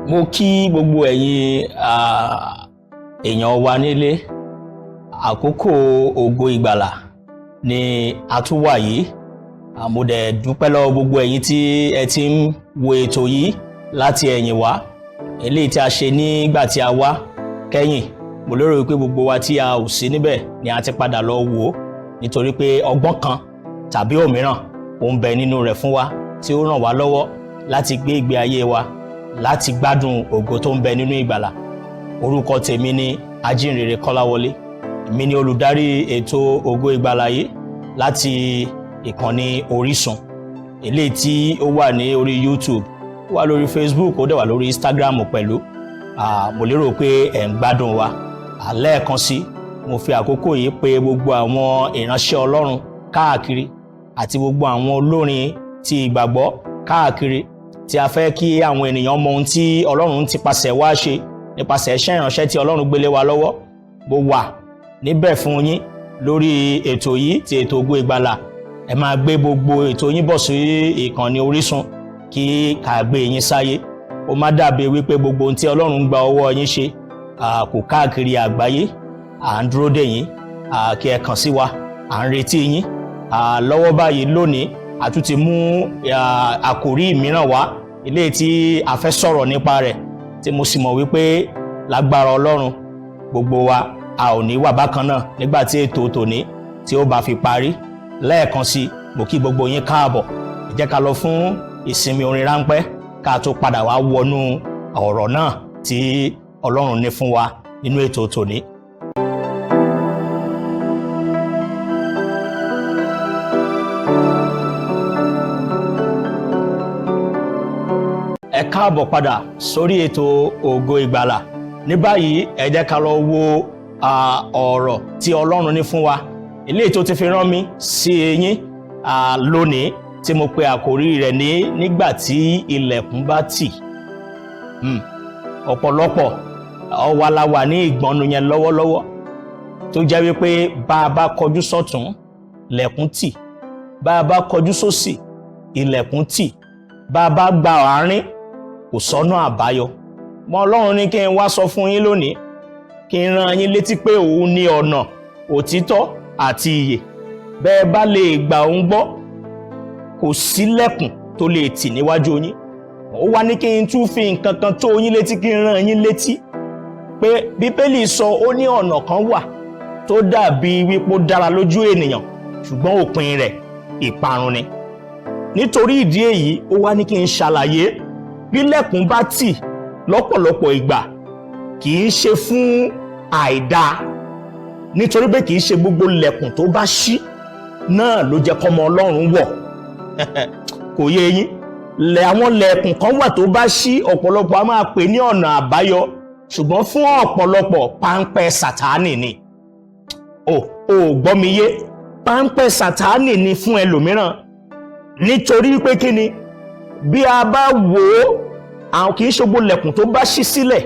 Mo kí gbogbo ẹ̀yin èèyàn wa nílé. Àkókò ògo ìgbàlà ni a tún wà yìí. Mo dẹ̀ dúpẹ́ lọ́wọ́ gbogbo ẹ̀yin tí ẹ ti ń wo ètò yìí láti ẹ̀yìn wá. Eléyìí tí a ṣe nígbà tí a wá kẹ́yìn. Mo lérò wípé gbogbo wa tí a ò sí níbẹ̀ ni a ti padà lọ wò ó, nítorí pé ọgbọ́n kan tàbí òmíràn ó ń bẹ nínú rẹ̀ fún wa tí ó ràn wá lọ́wọ́ láti gbé ìgbé ayé wa, láti gbádùn ògo tó ń bẹ nínú ìgbàlà. Orúkọ tèmi ni Ajínrere Kọ́láwọlé. Èmi ni olùdarí ètò ògo ìgbàlà yìí láti ìkànnì Orísun. Eléyìí tí ó wà ní orí YouTube, ó wà lórí Facebook, ó dẹ̀ wà lórí Instagram pẹ̀lú. Mo lérò pé ẹ̀ ń gbádùn wa. Lẹ́ẹ̀kan sí, mo fi àkókò yìí pè gbogbo àwọn ìránṣẹ́ Ọlọ́run káàkiri àti gbogbo àwọn olórin ti ìgbàgbọ́ káàkiri tí a fẹ́ kí àwọn ènìyàn mọ ohun tí Ọlọ́run ti pasẹ̀ wá ṣe nípasẹ̀ iṣẹ́ ìránṣẹ́ tí Ọlọ́run gbélé wa lọ́wọ́. Mo wà níbẹ̀ fún yín lórí ètò yìí ti ètò ògo ìgbàlà. Ẹ máa gbé gbogbo ètò yín bọ̀ sí ìkànnì Orísun kí ká gbé yín sáyé. Ó má dàbí wípé gbogbo ohun tí Ọlọ́run gba ọwọ́ yín ṣe kò káàkiri àgbáyé. À ń dúró dè yín kí ẹ kàn sí wa. À ń retí yín. Lọ́wọ́ báyìí lónìí a tún ti mú àkòrí mìíràn wá, eléyìí tí a fẹ́ sọ̀rọ̀ nípa rẹ̀, tí mo sì mọ̀ wípé lágbára Ọlọ́run gbogbo wa a ò ní wà bákan náà nígbà tí ètò tòní tí ó bá fi parí. Lẹ́ẹ̀kan sí, mo kí gbogbo yín káàbọ̀. Ẹ jẹ́ ká lọ fún ìsinmi orin ráńpẹ́ ká tó padà wá wọnú ọ̀rọ̀ náà tí Ọlọ́run ní fún wa nínú ètò tòní. Ẹ káàbọ̀ padà sórí ètò ògo ìgbàlà. Ní báyìí ẹ jẹ́ ká lọ wo ọ̀rọ̀ tí Ọlọ́run ní fún wa, eléyìí tó ti fi rán mi sí yín lónìí, tí mo pe àkòrí rẹ̀ ní nígbà tí ilẹ̀kùn bá tì. Ọ̀pọ̀lọpọ̀ wa la wà ní ìgbọ́nu yẹn lọ́wọ́lọ́wọ́, tó jẹ́ wípé bá a bá kọjú sọ́tún ilẹ̀kùn tì, bá a bá kọjú sósì ilẹ̀kùn tì, bá a bá gba àárín kò sọ́nà àbáyọ. Mọ́ Ọlọ́run ní kí n wá sọ fún yín lónìí, kí n rán yín létí pé òun ní ọ̀nà, òtítọ́ àti ìyè. Bẹ́ẹ̀ bá lè gbà òun gbọ́, kò sí lẹ̀kùn tó lè tì níwájú yín. Ó wá ní kí n tún fi nǹkan kan tó yín létí, kí n rán yín létí pé Bíbélì sọ ó ní ọ̀nà kan wà tó dàbí wípé ó dára lójú ènìyàn, ṣùgbọ́n òpin rẹ̀ ìparun ni. Nítorí ìdí èyí, ó wá ní kí n ṣàlàyé bí lẹ̀kùn bá tì lọ́pọ̀lọpọ̀ ìgbà kì í ṣe fún àìdá, nítorí pé kì í ṣe gbogbo lẹ̀kùn tó bá ṣí náà ló jẹ́ kọ́mọ Ọlọ́run wọ̀. Kò yé yín? Àwọn lẹ̀kùn kan wà tó bá ṣí, ọ̀pọ̀lọpọ̀ a máa pè ní ọ̀nà àbáyọ, ṣùgbọ́n fún ọ̀pọ̀lọpọ̀ páńpẹ́ Sátánì ni. Gbọ́ mi yé? Páńpẹ́ Sátánì ni fún ẹlòmíràn. Nítorí pé kí ni? Bí a bá wò ó, àwọn kì í ṣe gbogbo lẹ̀kùn tó bá ṣí sílẹ̀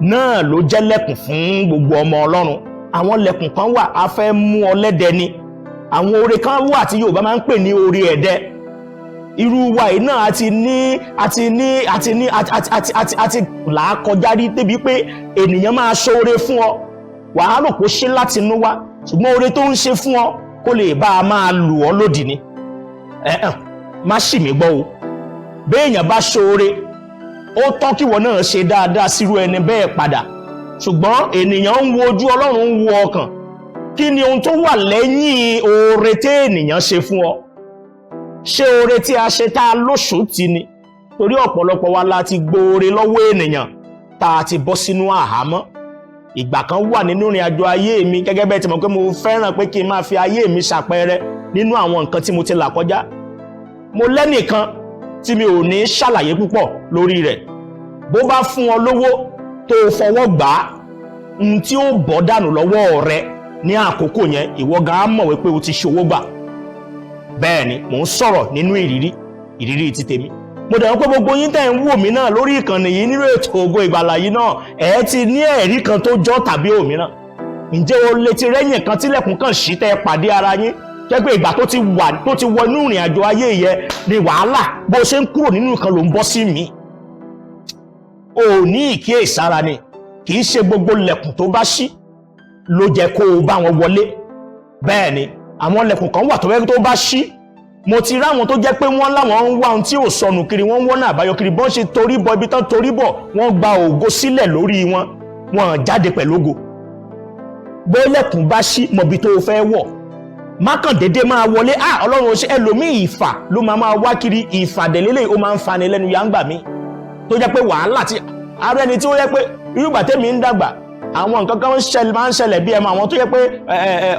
náà ló jẹ́ lẹ̀kùn fún gbogbo ọmọ Ọlọ́run. Àwọn lẹ̀kùn kan wà a fẹ́ mú ọ lẹ́dẹ ni. Àwọn oore kan wà tí Yorùbá máa ń pè ní oore ẹ̀dẹ. Irú wa yìí náà àti là á kọjá rí débi pé ènìyàn máa ṣoore fún ọ. Wàá rò kó ṣe láti inú wá, ṣùgbọ́n oore tó ń ṣe fún ọ kó lè bá a máa lù ọ lòdì ni. Má ṣì mí gbọ́ o. Béèyàn bá ṣoore, ó tọ́ kí wọ́n náà ṣe dáadáa sírú ẹni bẹ́ẹ̀ padà. Ṣùgbọ́n ènìyàn ń wo ojú, Ọlọ́run ń wo ọkàn. Kí ni ohun tó wà lẹ́yìn oore tí ènìyàn ṣe fún ọ? Ṣé oore tí a ṣe tá a lóṣù tì ni? Torí ọ̀pọ̀lọpọ̀ wa la ti gbóore lọ́wọ́ ènìyàn tá a ti bọ́ sínú àhámọ́. Ìgbà kan wà nínú ìrìn àjò ayé mi, gẹ́gẹ́ bẹ́ẹ̀ tí mo pé mo fẹ́ràn pé kí n máa fi ayé mi ṣàpẹẹrẹ nínú àwọn nǹkan tí mo ti là kọjá. Mo lẹ́nìkan tí mi ò ní ṣàlàyé púpọ̀ lórí rẹ̀. Bó bá fún ọ lówó tó fọwọ́ gbà á, ohun tí ó bọ́ dànù lọ́wọ́ rẹ ní àkókò yẹn, ìwọ gan á mọ̀ wípé o ti ṣòwò gbà. Bẹ́ẹ̀ ni mò ń sọ̀rọ̀ nínú ìrírí ti tèmi. Mo dẹ̀ mọ̀ pé gbogbo yín tẹ́ ń wò mí náà lórí ìkànnì yìí nínú ètò ògo ìgbàlà yìí náà, ẹ ti ní ẹ̀rí kan tó jọ tàbí òmíràn. Ǹjẹ́ o lè ti rẹ́yìn kan tílẹ̀kùn kan ṣí tẹ́ pàdé ara yín jẹ́ pé ìgbà tó ti wọ inú ìrìn àjò ayé yẹ ni wàhálà bó ṣe ń kúrò nínú nǹkan ló ń bọ́ sí mi. ò ní ìkíyèsára ni. Kì í ṣe gbogbo lẹ̀kùn tó bá ṣí ló jẹ́ kó o bá wọn wọlé. Bẹ́ẹ̀ ni àwọn lẹ̀kùn kan wà tó fẹ́ tó bá ṣí. Mo ti ráwọn tó jẹ́ pé wọ́n láwọn ń wá ohun tí ò sọnù kiri, wọ́n ń wọ́nà àbáyọ kiri, bọ́n ṣe torí bọ ibi tán torí bọ̀, wọ́n gba ògo sílẹ̀ lórí wọn, wọ́n jáde pẹ̀lú ògo. Bó lẹ̀kùn bá ṣí mọ̀bí tó fẹ́ wọ̀, má kàn dédé máa wọlé. Ọlọ́run ṣe ẹlòmíì ìfà ló máa wá kiri. Ìfàdélélẹ̀ ó máa ń fani lẹ́nu yàǹgbà mi tó jẹ́ pé wàhálà tí ara ẹni tí ó yẹ pé irúgbà tèmi ń dàgbà àwọn nǹkan kan máa ń ṣẹlẹ̀ bí ẹmọ àwọn tó yẹ pé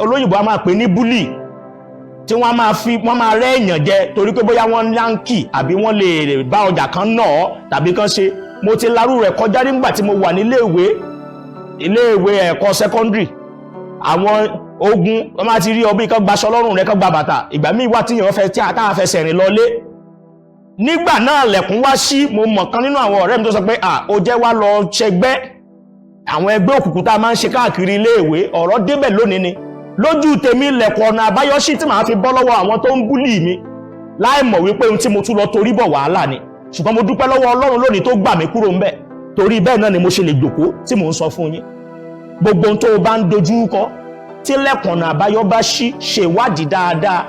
olóyìnbó a máa pè ní búlì, tí wọ́n máa rẹ́ èèyàn jẹ torí pé bóyá wọ́n láǹkì àbí wọ́n lè bá ọjà kan náà tàbí kan ṣe. Mo ti larú rẹ̀ kọjá nígbà tí mo wà ní iléèwé ẹ̀kọ́ sẹ́kọ́ndírì. Àwọn ogun wọ́n máa ti rí ọbí kan gbaṣọ lọ́rùn rẹ̀ kan gba bàtà. Ìgbà míì wá tíyàn fẹ́ tí àtàwọn fẹsẹ̀ rìn lọlé. Nígbà náà lẹ̀kùn wá sí, mo mọ̀ kan nínú àwọn ọ̀rẹ́ mi tó sọ pé ó jẹ́ wá lọ ṣẹgbẹ́ àwọn ẹgbẹ́ òkùnkùn tá a máa ń ṣe káàkiri iléèwé. Ọ̀rọ̀ débẹ̀ lónìí ni. Lójú tèmi lẹ̀kùn ọ̀nà àbáyọ sí tí màá fi bọ́ lọ́wọ́ àwọn tó ń búlì mi láì mọ̀ wípé ohun tí mo tún lọ torí bọ̀ wàhálà ni. Ṣùgbọ́n mo dúpẹ́ lọ́wọ́ Ọlọ́run lónìí tó gbà mí kúrò ńbẹ̀. Torí bẹ́ẹ̀ náà ni mo ṣe lè jókòó tí mò ń sọ fún yín. Gbogbo ohun tó o bá ń dojú kọ tí lẹ̀kùn ọ̀nà àbáyọ bá ṣí, ṣe ìwádìí dáadáa,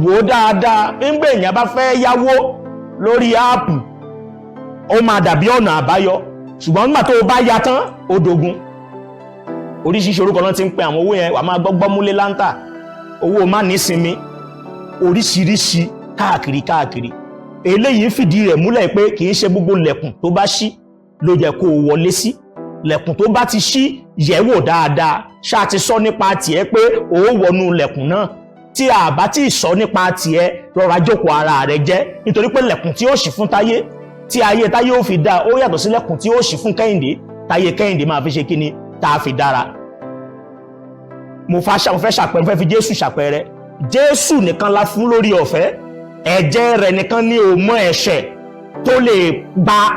wò dáadáa. Nígbà èèyàn bá fẹ́ yáwó lórí áàpù ó máa dàbí ọ̀nà àbáyọ, ṣùgbọ́n nígbà tó o bá ya tán ó dogun. Oríṣiríṣi orúkọ náà ti ń pe àwọn owó yẹn, wà máa gbọ́gbọ́ múlé láńtà, owó má nísinmi, oríṣiríṣi káàkiri. Eléyìí fìdí rẹ̀ múlẹ̀ pé kì í ṣe gbogbo lẹ̀kùn tó bá ṣí ló yẹ kó o wọlé sí. Lẹ̀kùn tó bá ti ṣí yẹ̀wò dáadáa. Ṣáà ti sọ nípa tiẹ̀ pé ó wọnú lẹ̀kùn náà. Tí a bá ti sọ nípa tiẹ̀, rọra jókòó ara rẹ̀ jẹ́, nítorí pé lẹ̀kùn tí ó ṣí fún Táyé, tí ayé Táyé ó fi dá, ó yàtọ̀ sí lẹ̀kùn tí ó ṣí fún Kẹ́hìndé, táyé Kẹ́hìndé máa fi ṣe kíni, tá a fi dára. Mo fẹ́ fi Jésù ṣàpẹẹrẹ. Jésù nìkan la fún lórí ọ̀fẹ́. Ẹ̀jẹ̀ rẹ̀ nìkan ni ò mọ ẹ̀ṣẹ̀ tó lè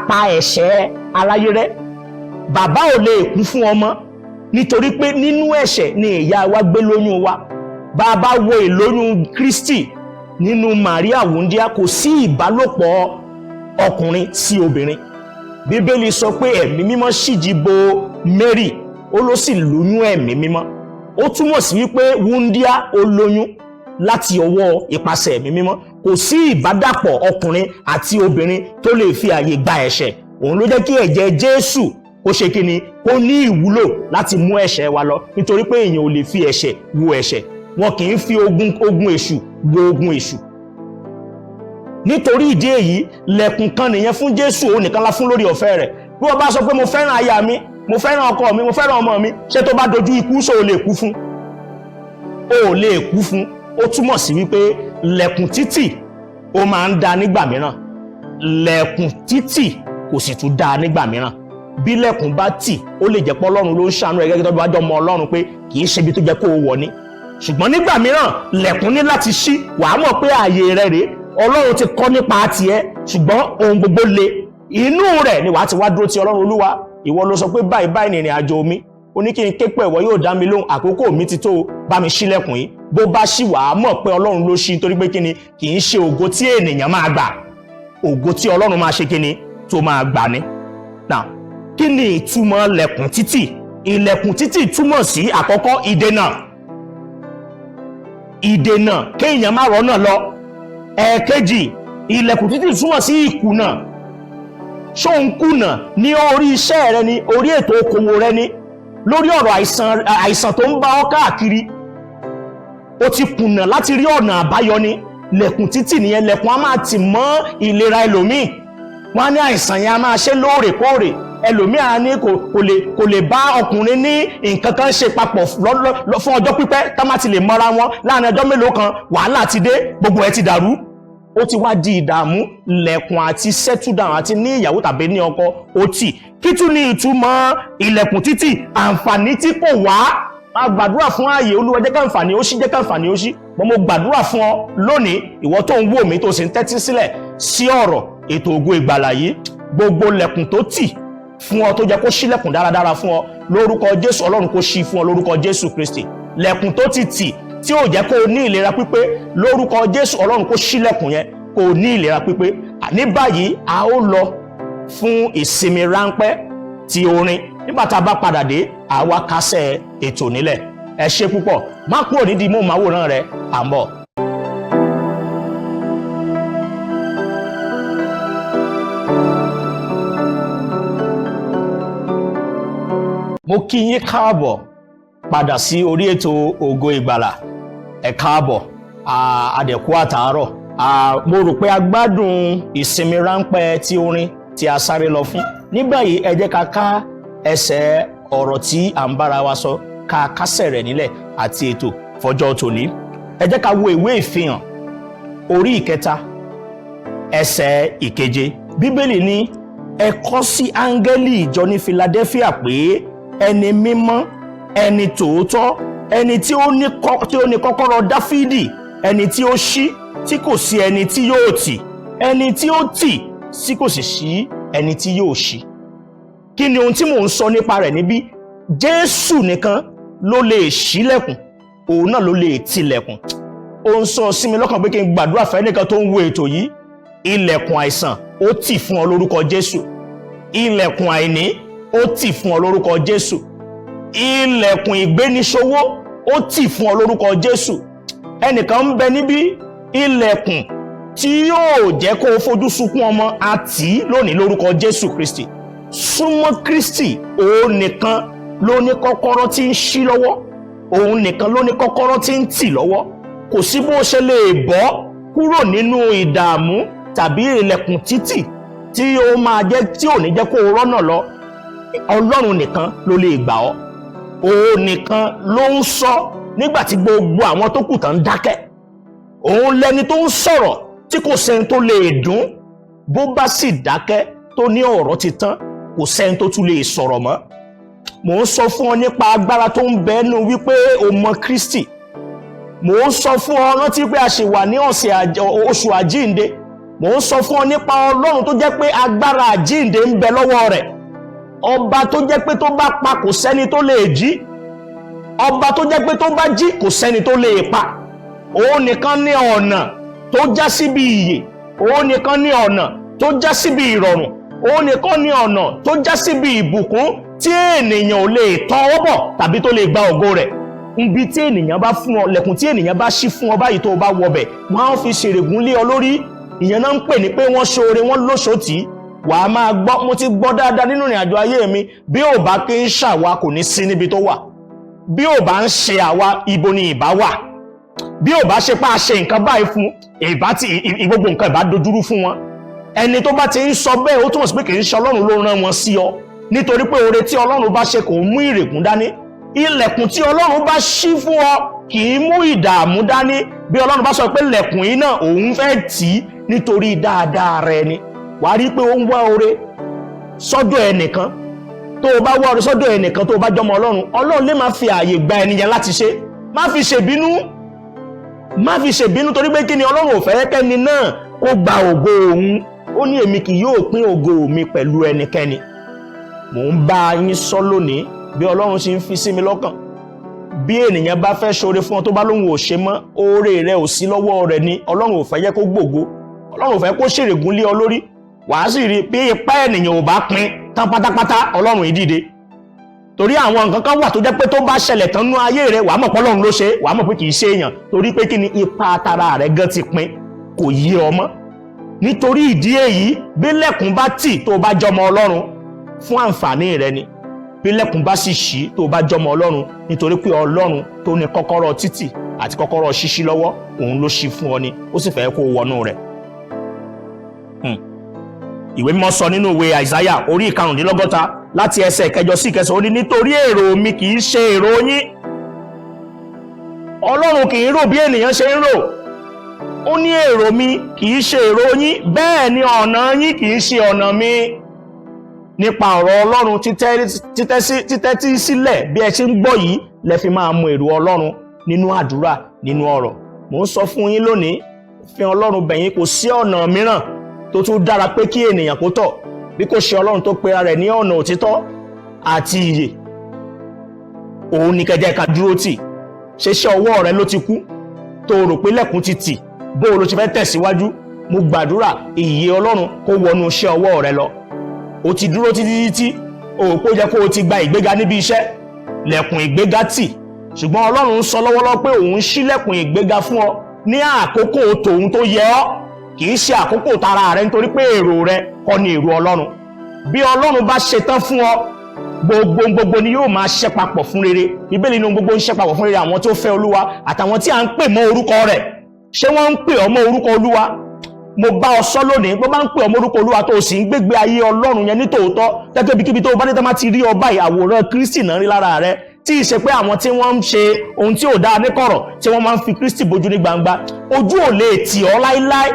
pa ẹ̀ṣẹ̀ aráyé rẹ́. Bàbá ò lè kú fún ọmọ nítorí pé nínú ẹ̀ṣẹ̀ ni ìyá wa gbé lóyún wa. Bàbá wo ìlóyún Kristi nínú Màríà wúndíá, kò sí ìbálòpọ̀ ọkùnrin sí obìnrin. Bíbélì sọ pé ẹ̀mí mímọ́ ṣíji bo Mary, ó ló sì lóyún ẹ̀mí mímọ́. Ó túmọ̀ sí wípé wúndíá ó lóyún láti ọwọ́ ìpasẹ̀ ẹ̀mí mímọ́. Kò sí ìbádàpọ̀ ọkùnrin àti obìnrin tó lè fi àyè gba ẹ̀ṣẹ̀. Òun ló jẹ́ kí ẹ̀jẹ̀ Jésù ó ṣe kíni, kó ní ìwúlò láti mú ẹ̀ṣẹ̀ wa lọ, nítorí pé èèyàn ò lè fi ẹ̀ṣẹ̀ wo ẹ̀ṣẹ̀. Wọn kì í fi ogun èṣù wo ogun èṣù. Nítorí ìdí èyí, lẹ̀kùn kan nìyẹn fún Jésù, òun nìkan la fún lórí ọ̀fẹ́ rẹ̀. Bí wọ́n bá sọ pé mo fẹ́ràn aya mi, mo fẹ́ràn ọkọ mi, mo fẹ́ràn ọmọ mi, ṣé tó bá dojú ikú ṣó o lè kú fún? O lè kú fún. Ó túmọ̀ sí wípé lẹ̀kùn títì ó máa ń da nígbà mìíràn, lẹ̀kùn títì kò sì tún da nígbà mìíràn. Bí lẹ̀kùn bá tì, ó lè jẹ́ pé Ọlọ́run ló ń ṣàánú ẹ̀ gẹ́gẹ́ tó bá jọ mọ Ọlọ́run pé kì í ṣe ibi tó jẹ́ kó o wọ̀ ni. Ṣùgbọ́n nígbà mìíràn lẹ̀kùn ní láti ṣí, wàá mọ̀ pé ààyè rẹ̀ rèé, Ọlọ́run ti kọ́ nípa tiẹ̀, ṣùgbọ́n ohun gbogbo le. Inú rẹ̀ ni wàá ti wá dúró ti Ọlọ́run. Olúwa, ìwọ ló sọ pé báyìí ní ìrìn àjò mi, ó ní kí n ké pé ìwọ yóò dá mi lóhùn, àkókò mi ti tó, bá mi ṣílẹ̀kùn yìí. Bó bá ṣí, wàá mọ̀ pé Ọlọ́run ló ṣí, nítorí pé kíni, kì í ṣe ògo tí ènìyàn máa gbà, ògo tí Ọlọ́run máa ṣe kíni, tó máa gbà ni. Now, kí ni ìtumọ̀ lẹ̀kùn títì? Ilẹ̀kùn títì túmọ̀ sí àkọ́kọ́ ìdènà kéèyàn má rọ́nà lọ. Ẹ̀ẹ̀kejì, ilẹ̀kùn títì túmọ̀ sí ìkùnà. Ṣó ń kùnà ní orí iṣẹ́ rẹ ni, orí ètò okòwò rẹ ni, lórí ọ̀rọ̀ àìsàn tó ń bá ọ káàkiri, ó ti kùnà láti rí ọ̀nà àbáyọ ni. Lẹ̀kùn títì nìyẹn. Lẹ̀kùn á máa tì mọ́ ìlera ẹlòmíì. Wọ́n á ní àìsàn yẹn á máa ṣe lóòrèkóòrè. Ẹlòmíì á ní kò lè bá ọkùnrin ní nǹkan kan ṣe papọ̀ fún ọjọ́ pípẹ́, tá má ti lè mọ́ra wọn láàrin ọjọ́ mélòó kan, wàhálà ti dé, gbogbo ẹ̀ ti dàrú. Ó ti wá di ìdààmú. Lẹ̀kùn àti settle down àti ní ìyàwó tàbí ní ọkọ ó tì. Kí tún ní ìtumọ̀ ilẹ̀kùn títì? Àǹfààní tí kò wá. Máa gbàdúrà fún ààyè. Olúwa jẹ́ káǹfààní ó ṣí, jẹ́ káǹfààní ó ṣí. Mo gbàdúrà fún ọ lónìí, ìwọ tó ń wò mí tó sì ń tẹ́tí sílẹ̀ sí ọ̀rọ̀ ètò Ògo Ìgbàlà yìí. Gbogbo lẹ̀kùn tó tì fún ọ tó jẹ́ kó ṣílẹ̀kùn dáradára fún ọ, lórúkọ Jésù, Ọlọ́run kó ṣí fún ọ lórúkọ Jésù Kristi. Lẹ̀kùn tó ti tì tí ò jẹ́ kó ní ìlera pípé, lórúkọ Jésù, Ọlọ́run kó ṣílẹ̀kùn yẹn kó ní ìlera pípé. Ní báyìí a ó lọ fún ìsinmi ráńpẹ́ ti orin. Nígbà tá a bá padà dé, àwa kásẹ̀ ètò nílẹ̀. Ẹ ṣé púpọ̀, má kúrò nídìí móhùnmáwòrán rẹ, à ń bọ̀. Mo kí yín káàbọ̀ padà sí orí ètò Ògo Ìgbàlà. Ẹ káàbọ̀, àdẹ̀kú àtàárọ̀. Mo rò pé a gbádùn ìsinmi ráńpẹ́ ti orin tí a sáré lọ fún. Ní báyìí ẹ jẹ́ ká ká ẹsẹ̀ ọ̀rọ̀ tí à ń bára wa sọ, ká kásẹ̀ rẹ̀ nílẹ̀ àti ètò fọjọ́ tòní. Ẹ jẹ́ ká wo ìwé Ìfihàn orí 3 ẹsẹ̀ 7. Bíbélì ní, ẹ kọ sí áńgẹ́lì ìjọ ní Philadelphia pé ẹni mímọ́, ẹni tòótọ́, ẹni tí ó ní kọ́kọ́rọ́ Dáfídì, ẹni tí ó ṣí tí kò sí ẹni tí yóò tì, ẹni tí ó tì tí kò sì ṣí ẹni tí yóò ṣí. Kí ni ohun tí mò ń sọ nípa rẹ̀ níbí? Jésù nìkan ló lè ṣílẹ̀kùn, òun náà ló lè tilẹ̀kùn. Ó ń sọ sí mi lọ́kàn pé kí n gbàdúrà fẹ́ nìkan tó ń wo ètò yìí. Ilẹ̀kùn àìsàn ó tì fún ọ lórúkọ Jésù. Ilẹ̀kùn àìní ó tì fún ọ lórúkọ Jésù. Ilẹ̀kùn ìgbéniṣòwò ó tì fún ọ lórúkọ Jésù. Ẹnìkan ń bẹ níbí, ilẹ̀kùn tí yóò jẹ́ kó o fojú sunkún ọmọ àti lónìí lórúkọ Jésù Kristi. Súnmọ́ Kristi, òun nìkan ló ní kọ́kọ́rọ́ tí ń ṣí lọ́wọ́, òun nìkan ló ní kọ́kọ́rọ́ tí ń tì lọ́wọ́. Kò sí bó ṣe lè bọ́ kúrò nínú ìdààmú tàbí ilẹ̀kùn títì tí ó máa jẹ́ tí ò ní jẹ́ kó o rọ́nà lọ. Ọlọ́run nìkan ló lè gbà ọ́. Òun nìkan ló ń sọ nígbà tí gbogbo àwọn tó kù tán dákẹ́. Òun lẹni tó ń sọ̀rọ̀ tí kò sẹ́ni tó lè dún. Bó bá sì dákẹ́ tó ní ọ̀rọ̀ ti tán, kò sẹ́ni tó tún lè sọ̀rọ̀ mọ́. Mò ń sọ fún ọ nípa agbára tó ń bẹ nínú wípé o mọ Kristi. Mò ń sọ fún ọ, rántí pé a ṣì wà ní oṣù àjíǹde. Mò ń sọ fún ọ nípa Ọlọ́run tó jẹ́ pé agbára àjíǹde ń bẹ lọ́wọ́ rẹ̀. Ọba tó jẹ́ pé tó bá pa kò sẹ́ni tó lè jí. Ọba tó jẹ́ pé tó bá jí kò sẹ́ni tó lè pa. Òun nìkan ní ọ̀nà tó já síbi ìyè. Òun nìkan ní ọ̀nà tó já síbi ìrọ̀rùn. Òun nìkan ní ọ̀nà tó já síbi ìbùkún tí ènìyàn ò lè tọwọ́ bọ̀ tàbí tó lè gba ògo rẹ̀. Ibi tí ènìyàn bá fún ọ, lẹ̀kùn tí ènìyàn bá ṣí fún ọ báyìí tó bá wọbẹ̀, wọ́n á fi ṣèrègùn lé ọ lórí. Ìyẹn náà ń pè ní pé wọ́n ṣoore, wọ́n lóṣòtì. Wà á máa gbọ́, mo ti gbọ́ dáadáa nínú ìrìn àjò ayé mi, bí ò bá kí ń ṣàwa kò ní sí níbi tó wà. Bí ò bá ń ṣe àwa, ibo ni ìbá wà. Bí ò bá ṣe pé a ṣe nǹkan báyìí fún, gbogbo nǹkan ìbá dojúrú fún wọn. Ẹni tó bá ti ń sọ bẹ́ẹ̀, ó túmọ̀ sí pé kì í ṣe Ọlọ́run ló rán wọn sí ọ. Nítorí pé oore tí Ọlọ́run bá ṣe kò mú ìrègùn dání. Ilẹ̀kùn tí Ọlọ́run bá ṣí fún ọ kì í mú ìdààmú dání. Bí Ọlọ́run bá sọ pé lẹ̀kùn yìí náà òun fẹ́ tì í nítorí dáadáa rẹ ni. Wà á rí pé ó ń wá oore sọ́dọ̀ ẹnìkan. Tó o bá wá oore sọ́dọ̀ ẹnìkan tó o bá jọmọ Ọlọ́run, Ọlọ́run lè máa fi ààyè gba ẹnìyẹn láti ṣe. Má fi ṣèbínú. Má fi ṣèbínú torí pé kí ni Ọlọ́run ò fẹ́ kẹ́ni náà kó gba ògo òun. Ó ní èmi kì yóò pín ògo mi pẹ̀lú ẹnikẹ́ni. Mò ń bá yín sọ lónìí bí Ọlọ́run ṣe ń fi sí mi lọ́kàn. Bí ènìyàn bá fẹ́ ṣoore fún ọ tó bá lóhun ò ṣe mọ́, oore rẹ ò sí lọ́wọ́ rẹ ni. Ọlọ́run ò fẹ́ jẹ́ kó gbògo. Ọlọ́run ò fẹ́ kó ṣèrègùn lé ọ lórí. Wàá sì rí bí ipá ènìyàn ò bá pín tán pátápátá, Ọlọ́run yìí dìde. Torí àwọn nǹkan kan wà tó jẹ́ pé tó bá ṣẹlẹ̀ tán nú ayé rẹ, wàá mọ̀ pé Ọlọ́run ló ṣe, wàá mọ̀ pé kì í ṣe èèyàn. Torí pé kí ni ipa tara rẹ gan ti pín, kò yí ọ mọ́. Nítorí ìdí èyí, bí lẹ̀kùn bá tì tó bá jọmọ Ọlọ́run, fún àǹfààní rẹ ni. Bí lẹ̀kùn bá sì ṣí tó bá jọmọ Ọlọ́run, nítorí pé Ọlọ́run tó ní kọ́kọ́rọ́ títì àti kọ́kọ́rọ́ ṣíṣí lọ́wọ́, òun ló ṣí fún ọ ni, ó sì fẹ́ kó wọnú rẹ̀. Ìwé mímọ́ sọ nínú ìwé Àìsáyà orí 45 láti ẹsẹ̀ 8 sí 9, ó ní nítorí èrò mi kì í ṣe èrò yín. Ọlọ́run kì í rò bí ènìyàn ṣe ń rò. Ó ní èrò mi kì í ṣe èrò yín, bẹ́ẹ̀ ni ọ̀nà yín kì í ṣe ọ̀nà mi. Nípa ọ̀rọ̀ Ọlọ́run títẹ́tí sílẹ̀ bí ẹ ṣe ń gbọ́ yìí, lẹ fi máa mọ èrò Ọlọ́run nínú àdúrà, nínú ọ̀rọ̀. Mò ń sọ fún yín lónìí, fi Ọlọ́run bẹ̀ yín, kò sí ọ̀nà mìíràn tó tún dára pé kí ènìyàn kó tọ̀ bí kò ṣe Ọlọ́run tó pera rẹ̀ ní ọ̀nà òtítọ́ àti ìyè. Òun ni kẹjẹ ká dúró tì. Ṣé ọwọ́ rẹ ló ti kú tó rò pé lẹ̀kùn ti tì, bó o ló ti fẹ́ tẹ̀síwájú? Mo gbàdúrà ìyè Ọlọ́run kó wọnú iṣẹ́ ọwọ́ rẹ lọ. o ti dúró títí òpó jẹ́ kó o ti gba ìgbéga níbi iṣẹ́, lẹ̀kùn ìgbéga tì, ṣùgbọ́n Ọlọ́run sọ lọ́wọ́lọ́wọ́ pé òun ṣílẹ̀kùn ìgbéga fún ọ ní àkókò tòun tó yẹ ọ́, kì í ṣe àkókò tara rẹ, nítorí pé èrò rẹ kọ́ ni èrò Ọlọ́run. Bí Ọlọ́run bá ṣetán fún ọ, gbogbo ni yóò máa ṣẹ́ papọ̀ fún rere. Bíbélì ní gbogbo ń ṣẹ́ papọ̀ fún rere àwọn tó fẹ́ Olúwa àtàwọn tí à ń pè mọ́ orúkọ rẹ̀. Ṣé wọ́n ń pè ọ́ mọ́ orúkọ Olúwa? Mo bá ọ sọ lónìí, bó bá ń pè ọ́ mọ́ orúkọ Olúwa tó o sì ń gbégbé ayé Ọlọ́run yẹn ní tòótọ́, gẹ́gẹ́ bí kíbi tó o bá dé tán máa ti rí ọ báyìí, àwòrán Kristi náà rí lára rẹ, tí ì ṣe pé àwọn tí wọ́n ń ṣe ohun tí ò dáa ní kọ̀rọ̀ tí wọ́n máa ń fi Kristi bojú ní gbangba, ojú ò lè tì ọ́ láíláí.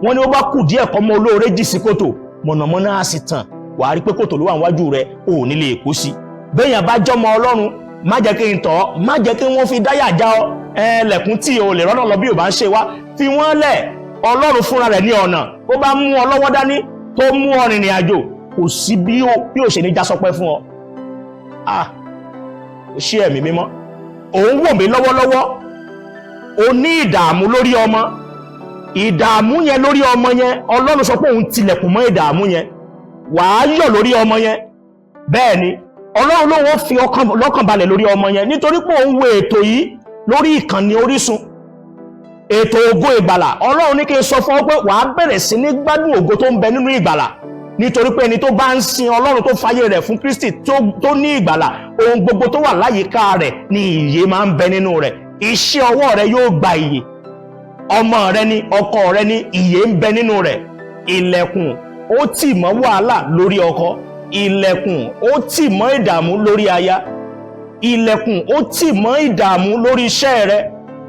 Wọ́n ní ó bá kù díẹ̀ kọ́ mọ́ olóore jì sí kòtò, mọ̀nàmọ́ná á sì tàn, wàá rí pé kòtò ló wà níwájú rẹ, ò ní lè kó sí. Béèyàn bá jọmọ Ọlọ́run, má jẹ́ kí n tọ̀ ọ́, má jẹ́ kí wọ́n fi dáyà já ọ, lẹ̀kùn tí o lè rọ́nà lọ bí ò bá ń ṣe wá, fi wọ́n lẹ̀. Ọlọ́run fúnra rẹ̀ ní ọ̀nà, ó bá mú ọ lọ́wọ́ dání tó mú ọ rìnrìn àjò, kò sí bí ó ṣe ní já sọpẹ́ fún ọ. Ṣé ẹ̀mí mímọ́, òun wò mí lọ́wọ́lọ́wọ́, o ní ìdààmú lórí ọmọ, ìdààmú yẹn lórí ọmọ yẹn, Ọlọ́run sọ pé òun tilẹ̀kùn mọ́ ìdààmú yẹn, wàá yọ̀ lórí ọmọ yẹn. Bẹ́ẹ̀ ni Ọlọ́run ló wọ́n fi lọ́kàn balẹ̀ lórí ọmọ yẹn, nítorí pé òun wo ètò yìí lórí ìkànnì Orísun, ètò ògo ìgbàlà. Ọlọ́run ní kí n sọ fún ọ pé wàá bẹ̀rẹ̀ sí ní gbádùn ògo tó ń bẹ nínú ìgbàlà, nítorí pé ẹni tó bá ń sin Ọlọ́run tó fayé rẹ̀ fún Kristi tó ní ìgbàlà, ohun gbogbo tó wà láyìíká rẹ̀ ni ìyè máa ń bẹ nínú rẹ̀. Iṣẹ́ ọwọ́ rẹ̀ yóò gba ìyè, ọmọ rẹ̀ ni, ọkọ rẹ̀ ni, ìyè ń bẹ nínú rẹ̀. Ilẹ̀kùn ó tì mọ́ wàhálà lórí ọkọ, ilẹ̀kùn ó tì mọ́ ìdààmú lórí aya, ilẹ̀kùn ó tì mọ́ ìdààmú lórí iṣẹ́ rẹ̀.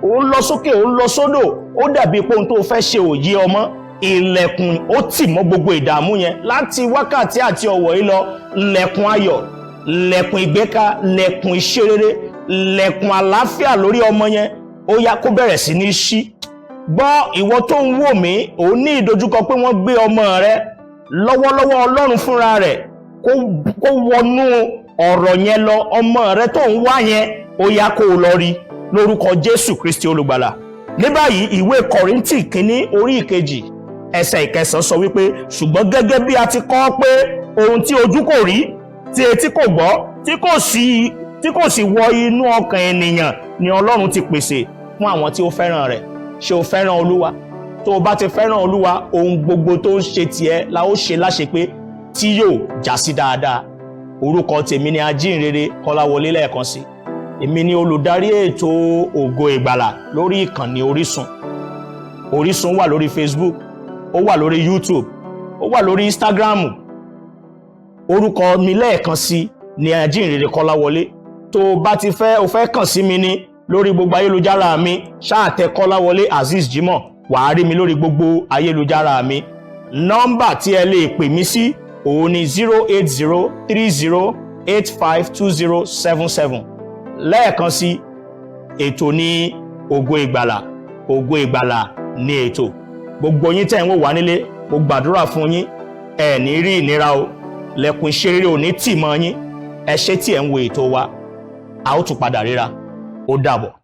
Ó ń lọ sókè, ó ń lọ sódò, ó dàbí pé ohun tó fẹ́ ṣe ò yé ọmọ. Ilẹ̀kùn ó tì mọ́ gbogbo ìdààmú yẹn láti wákàtí àti ọ̀wọ̀ yìí lọ. Lẹ̀kùn ayọ̀, lẹ̀kùn ìgbéka, lẹ̀kùn ìṣerere, lẹ̀kùn àlàáfíà lórí ọmọ yẹn ó yá kó bẹ̀rẹ̀ sí ní ṣí. Gbọ́, ìwọ tó ń wò mí, ò ní ìdojúkọ pé wọ́n gbé ọmọ rẹ lọ́wọ́lọ́wọ́. Ọlọ́run fúnra rẹ̀ kó wọnú ọ̀rọ̀ yẹn lọ. Ọmọ rẹ tó ń wá yẹn ó yá kó o lọ rí lórúkọ Jésù Kristi olùgbàlà. Ní báyìí ìwé Kọ́ríńtì kínní orí ìkejì ẹsẹ̀ ìkẹsàn sọ wípé, ṣùgbọ́n gẹ́gẹ́ bí a ti kọ pé ohun tí ojú kò rí, tí etí kò gbọ́, tí kò sì wọ inú ọkàn ènìyàn ni Ọlọ́run ti pèsè fún àwọn tí ó fẹ́ràn rẹ̀. Ṣé o fẹ́ràn Olúwa? Tó o bá ti fẹ́ràn Olúwa, ohun gbogbo tó ń ṣe tiẹ̀ la ó ṣe láṣepé tí yóò já sí dáadáa. Orúkọ tèmi ni Ajínrere Kọ́láwọlé lẹ́ẹ̀kan sí. Èmi ni olùdarí ètò ògo ìgbàlà lórí ìkànnì Orísun. Orísun wà lórí Facebook, ó wà lórí YouTube, ó wà lórí Instagram. Orúkọ mi lẹ́ẹ̀kan sí ni Ajínrere Kọ́láwọlé. Tó o bá ti fẹ́ kàn sí mi ní lórí gbogbo ayélujára mi, ṣáà tẹ Kọ́láwọlé Azeez Jimoh, wàá rí mi lórí gbogbo ayélujára mi. Nọ́mbà tí ẹ lè pè mí sí òun ni 08030852077. Lẹ́ẹ̀kan sí, ètò ní ògo ìgbàlà, ògo ìgbàlà ní ètò. Gbogbo yín tẹ́ ń wò wá nílé, mo gbàdúrà fún yín, ẹ ní rí ìnira o, lẹ̀kùn ìṣerere ò ní tì mọ́ yín. Ẹ ṣé tí ẹ ń wo ètò wa, a ó tún padà ríra. Ó dàbọ̀.